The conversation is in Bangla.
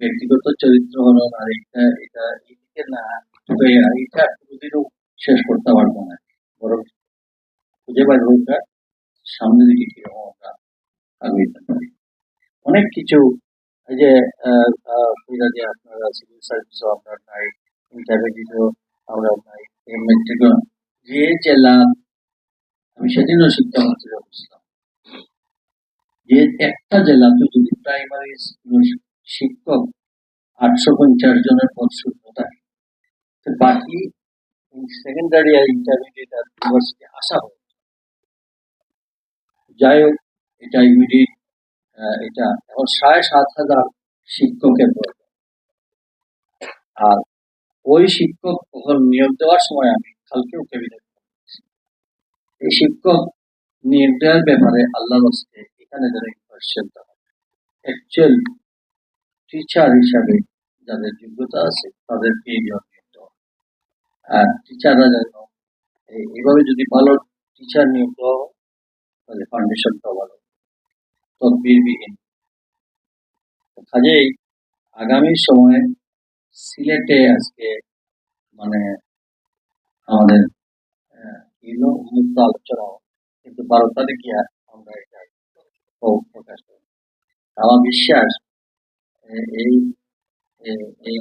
ব্যক্তিগত চরিত্র হনন আর এটা এদিকে না এটা কোনোদিনও শেষ করতে পারবো না, বরং খুঁজে পারবো এটা সামনের দিকে কিরকম আমরা আগাইতে পারি। অনেক কিছু এই যে যে আপনারা সিভিল সার্ভিসও আপনার নাই, ইন্টারমিডিয়েটও আমরা নাই, মেট্রিকও যে জেলা, আমি সেদিনও শিক্ষামন্ত্রী অবস্থা যে একটা জেলাতে যদি প্রাইমারি স্কুলের শিক্ষক 850 জনের পদ শূন্য থাকে, বাকি সেকেন্ডারি আর ইন্টারমিডিয়েট আর ইউনিভার্সিটি আসা হয়। যাই হোক, এটা ইমিডিয়েট এটা এখন 7,500 শিক্ষকের প্রয়োজন। আর ওই শিক্ষক তখন নিয়োগ দেওয়ার সময় আমি কালকেও ক্যাবিনেট এই শিক্ষক নিয়োগ দেওয়ার ব্যাপারে আল্লাহ রাস্তে এখানে যেন কোয়েশ্চেন অ্যাকচুয়াল টিচার হিসাবে যাদের যোগ্যতা আছে তাদেরকে নিয়োগ দিতে হবে। আর টিচাররা যেন এইভাবে যদি ভালো টিচার নিয়োগ দেওয়া হয় তাহলে ফাউন্ডেশনটা ভালো তদবিরবিহীন। কাজেই আগামী সময়ে সিলেটে আজকে মানে আমাদের উন্মুক্ত আলোচনা, কিন্তু 12 তারিখে আমরা এটা প্রকাশ করি। আমার বিশ্বাস এই এই